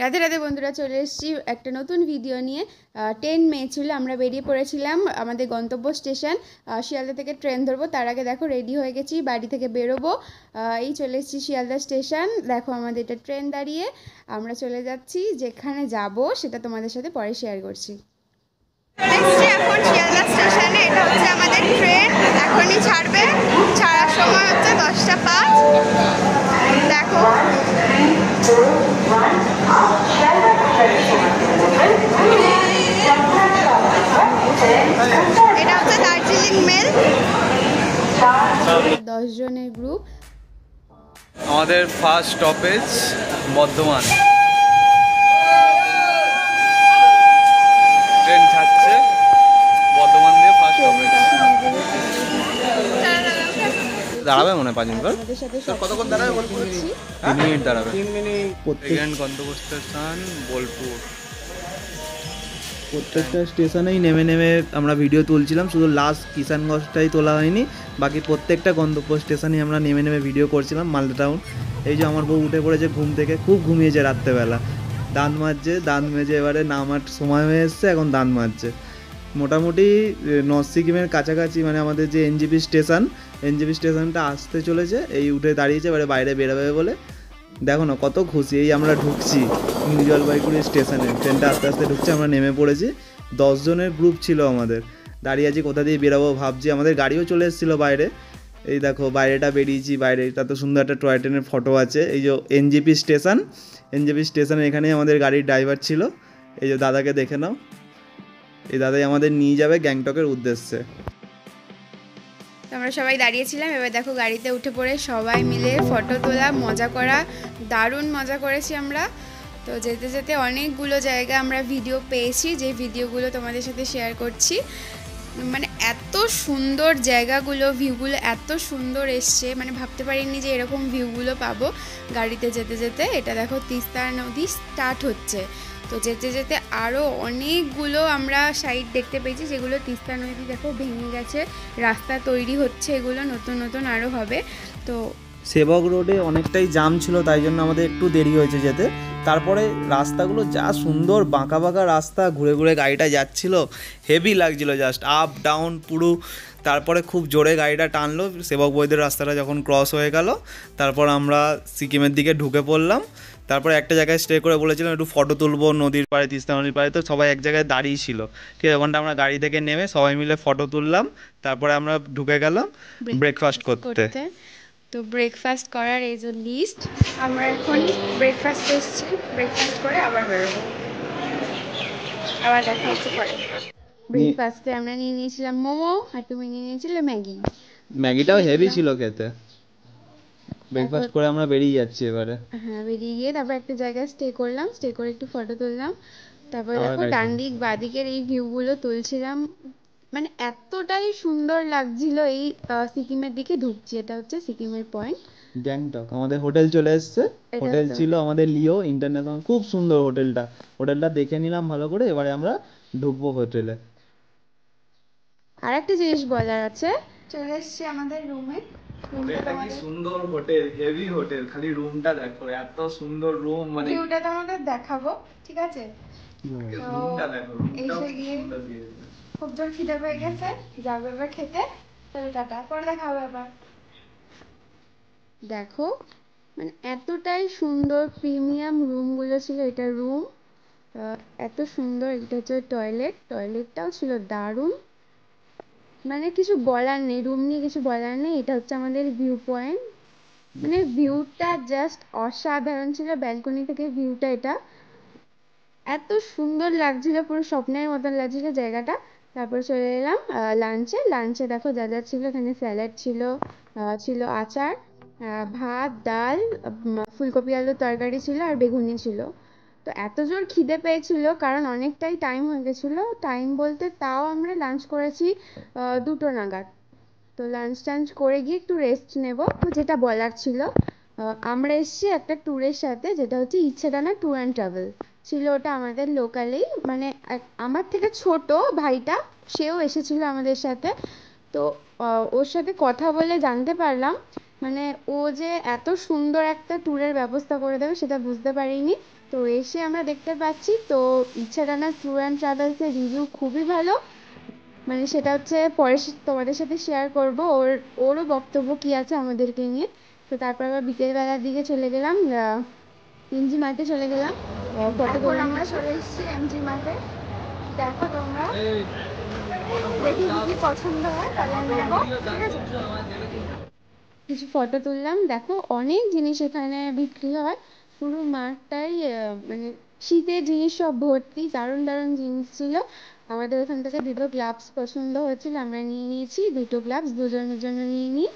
রাধে রাধে বন্ধুরা, চলে এসেছি একটা নতুন ভিডিও নিয়ে। 10 মে ছিল, আমরা বেরিয়ে পড়েছিলাম আমাদের গন্তব্য স্টেশন শিয়ালদা থেকে ট্রেন ধরবো। তার আগে দেখো রেডি হয়ে গেছি, বাড়ি থেকে বেরোবো। এই চলে এসেছি শিয়ালদা স্টেশন। দেখো আমাদের এটা ট্রেন দাঁড়িয়ে, আমরা চলে যাচ্ছি। যেখানে যাব সেটা তোমাদের সাথে পরে শেয়ার করছি। এখন শিয়ালদা স্টেশনে, এটা হচ্ছে আমাদের ট্রেন, এখনই ছাড়বে। ছাড়ার সময় হচ্ছে 10:05। দেখো এটা হচ্ছে দার্জিলিং মেল, 10 জনের গ্রুপ। আমাদের ফার্স্ট স্টপেজ বর্ধমান। ট্রেন ছাড়ছে বর্ধমান দিয়ে, ফার্স্ট স্টপেজ। দাঁড়াবে মনে হয় 5 মিনিট পর। কতক্ষণ দাঁড়াবে? 3 মিনিট দাঁড়াবে। 3 মিনিট। সেকেন্ড গন্তব্য স্টেশন বোলপুর। প্রত্যেকটা স্টেশনেই নেমে নেমে আমরা ভিডিও তুলছিলাম, শুধু লাস্ট কিষানগঞ্জটাই তোলা হয়নি। বাকি প্রত্যেকটা গন্তব্য স্টেশনেই আমরা নেমে নেমে ভিডিও করছিলাম। মালদা টাউন। এই যে আমার বউ উঠে পড়েছে ঘুম থেকে, খুব ঘুমিয়েছে রাত্রেবেলা, দাঁত মাজছে, দাঁত মেজে এবারে নামার সময় হয়ে এসছে, এখন দাঁত মাজছে। মোটামুটি নর্থ সিকিমের কাছাকাছি, মানে আমাদের যে এনজেপি স্টেশনটা আসতে চলেছে। এই উঠে দাঁড়িয়েছে, এবারে বাইরে বেরোবে বলে। দেখো না কত খুশি। এই আমরা ঢুকছি নিউ জলপাইগুড়ি স্টেশনে, ট্রেনটা আস্তে আস্তে ঢুকছে, আমরা নেমে পড়েছি। 10 জনের গ্রুপ ছিল আমাদের। দাঁড়িয়ে আছি কোথা দিয়ে বেরোবো ভাবছি। আমাদের গাড়িও চলে এসেছিলো বাইরে। এই দেখো বাইরেটা বেরিয়েছি, বাইরে এত সুন্দর একটা টয় ট্রেনের ফটো আছে। এই যে এনজেপি স্টেশনের এখানেই আমাদের গাড়ির ড্রাইভার ছিল। এই যে দাদাকে দেখে নাও, এই দাদাই আমাদের নিয়ে যাবে গ্যাংটকের উদ্দেশ্যে। আমরা সবাই দাঁড়িয়েছিলাম, এবার দেখো গাড়িতে উঠে পড়ে সবাই মিলে ফটো তোলা, মজা করা, দারুণ মজা করেছি আমরা। তো যেতে যেতে অনেকগুলো জায়গা আমরা ভিডিও পেয়েছি, যে ভিডিওগুলো তোমাদের সাথে শেয়ার করছি। মানে এত সুন্দর জায়গাগুলো, ভিউগুলো এত সুন্দর এসছে, মানে ভাবতে পারিনি যে এরকম ভিউগুলো পাবো গাড়িতে যেতে যেতে। এটা দেখো তিস্তা নদী স্টার্ট হচ্ছে, তো যেতে যেতে আরও অনেকগুলো আমরা সাইড দেখতে পেয়েছি, যেগুলো তিস্তা নদী দেখো ভেঙে গেছে, রাস্তা তৈরি হচ্ছে, এগুলো নতুন নতুন আরও হবে। তো সেবক রোডে অনেকটাই জাম ছিল, তাই জন্য আমাদের একটু দেরি হয়েছে যেতে। তারপরে রাস্তাগুলো যা সুন্দর, বাঁকা বাঁকা রাস্তা, ঘুরে ঘুরে গাড়িটা যাচ্ছিল, হেভি লাগছিল, জাস্ট আপ ডাউন পুরো। তারপরে খুব জোরে গাড়িটা টানলো সেবক বৈদের রাস্তাটা যখন ক্রস হয়ে গেল। তারপর আমরা সিকিমের দিকে ঢুকে পড়লাম। তারপরে একটা জায়গায় স্টে করে বলেছিলাম একটু ফটো তুলবো নদীর পাড়ে, তিস্তা নদীর পাড়ে। তো সবাই এক জায়গায় দাঁড়িয়ে ছিল, ঠিক আছে। ওখানটা আমরা গাড়ি থেকে নেমে সবাই মিলে ফটো তুললাম। তারপরে আমরা ঢুকে গেলাম ব্রেকফাস্ট করতে। তো ব্রেকফাস্ট করার এই যে লিস্ট, আমরা এখন ব্রেকফাস্ট এসেছি, ব্রেকফাস্ট করে আবার বেরোবো, আবার দেখা হচ্ছে পরে। ব্রেকফাস্টে আমরা নিয়ে নিয়েছিলাম মোমো, আর তুমি নিয়ে নিয়েছিলে ম্যাগিটাও হেভি ছিল খেতে। ব্রেকফাস্ট করে আমরা বেরিয়ে যাচ্ছি এবারে। হ্যাঁ, বেরিয়ে গিয়ে তারপর একটা জায়গায় স্টে করলাম, স্টে করে একটু ফটো তুললাম। তারপর দেখো ডান দিক বাদিকের এই ভিউগুলো তুলছিলাম, মানে এতটাই সুন্দর লাগছিল। এই সিকিমের দিকে ঢুকছি, এটা হচ্ছে সিকিমের পয়েন্ট গ্যাংটক। আমাদের হোটেল চলে এসছে, হোটেল ছিল আমাদের লিও ইন্টারন্যাশনাল, খুব সুন্দর হোটেলটা দেখে নিলাম ভালো করে। এবারে আমরা ঢুকবো হোটেলে। আর একটা জিনিস বলার আছে, চলে এসছি আমাদের রুমে। এটা কি সুন্দর হোটেল, হেভি হোটেল, খালি রুমটা দেখো, এত সুন্দর রুম, মানে ভিউটা তোমাদের দেখাবো, ঠিক আছে। রুমটা দেখো, এসে গিয়ে খুব জোর খিদে পেয়ে গেছে, যাবে এবার খেতে। তাহলে টাটা, পরে দেখা হবে আবার। দেখো মানে এতটাই সুন্দর প্রিমিয়াম রুমগুলো ছিল। এটা রুম, এত সুন্দর। এটা হচ্ছে টয়লেটটাও ছিল দারুণ, মানে কিছু বলার নেই, রুম নিয়ে কিছু বলার নেই। এটা হচ্ছে আমাদের ভিউ পয়েন্ট, মানে ভিউটা জাস্ট অসাধারণ ছিল। ব্যালকনি থেকে ভিউটা এটা এত সুন্দর লাগছিল, পুরো স্বপ্নের মতন লাগছিল জায়গাটা। তারপর চলে এলাম লাঞ্চে দেখো যা যা ছিল এখানে। স্যালাড ছিল, ছিল আচার, ভাত, ডাল, ফুলকপি আলুর তরকারি ছিল, আর বেগুনি ছিল। তো এত জোর খিদে পেয়েছিল, কারণ অনেকটাই টাইম হয়ে গেছিলো। টাইম বলতে তাও আমরা লাঞ্চ করেছি 2টো নাগাদ। তো লাঞ্চ করে গিয়ে একটু রেস্ট নেব। তো যেটা বলার ছিল, আমরা এসেছি একটা ট্যুরের সাথে, যেটা হচ্ছে ইচ্ছেডানা ট্যুর অ্যান্ড ট্রাভেল ছিল। ওটা আমাদের লোকালেই, মানে আমার থেকে ছোট ভাইটা, সেও এসেছিলো আমাদের সাথে। তো ওর সাথে কথা বলে জানতে পারলাম, মানে ও যে এত সুন্দর একটা ট্যুরের ব্যবস্থা করে দেবে সেটা বুঝতে পারিনি। তো এসে আমরা দেখতে পাচ্ছি তো ইচ্ছারানা ট্যুর অ্যান্ড ট্রাভেলসের রিভিউ খুবই ভালো, মানে সেটা হচ্ছে পরে তোমাদের সাথে শেয়ার করব ওরও বক্তব্য কী আছে আমাদেরকে নিয়ে। তো তারপর আবার বিকেলবেলার দিকে চলে গেলাম এমজি মার্টে চলে গেলাম ফটো করে। আমরা চলে এসেছি এমজি মার্টে, দেখো তোমরা, দেখি কি পছন্দ হয় তাহলে আমি নেবো, ঠিক আছে? কিছু ফটো তুললাম, দেখো অনেক জিনিস এখানে বিক্রি হয়, পুরো মাঠটাই মানে শীতের জিনিস সব ভর্তি, দারুণ দারুণ জিনিস ছিল। আমাদের ওখান থেকে দুটো গ্লাভস পছন্দ হয়েছিল, আমরা নিয়ে নিয়েছি দুটো গ্লাভস, দুজনের জন্য নিয়ে নিই।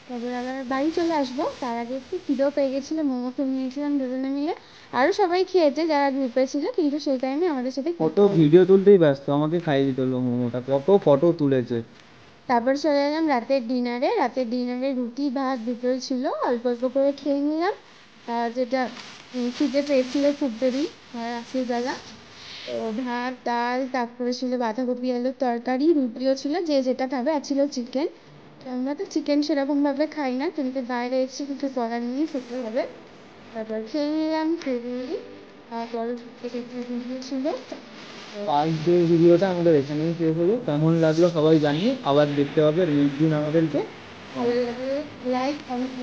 তারপর আবার বাড়ি চলে আসবো, তার আগে একটু খিদেও পেয়ে গেছিলো, মোমো খেয়ে নিয়েছিলাম দুজনে মিলে। আরও সবাই খেয়েছে যারা গ্রুপে ছিল, কিন্তু সেই টাইমে আমাদের সাথে কত ভিডিও তুলতেই ব্যস্ত, আমাকে খাইয়ে দিতে হলো মোমোটা, কত ফটো তুলেছে। তারপর চলে এলাম রাতের ডিনারে রুটি ভাত দুটোই ছিল, অল্প অল্প করে খেয়ে নিলাম, যেটা খিদে পেয়েছিল খুব দেরি রাত্রিবেলা। তো ভাত ডাল, তারপরে ছিল বাঁধাকপি আলুর তরকারি, রুটিও ছিল যে যেটা খাবে, আর ছিল চিকেন। তো আমরা তো চিকেন সেরকমভাবে খাই না, কিন্তু বাইরে এসে কিছু করার নেই, খেতে হবে। তারপর খেয়ে নিলাম, তারপর ছিল। আজকের ভিডিওটা আমাদের এখানেই শেষ হলো, কেমন লাগলো সবাই জানিয়ে, আবার দেখতে হবে রিভিউ দিন আমাদেরকে। Like comment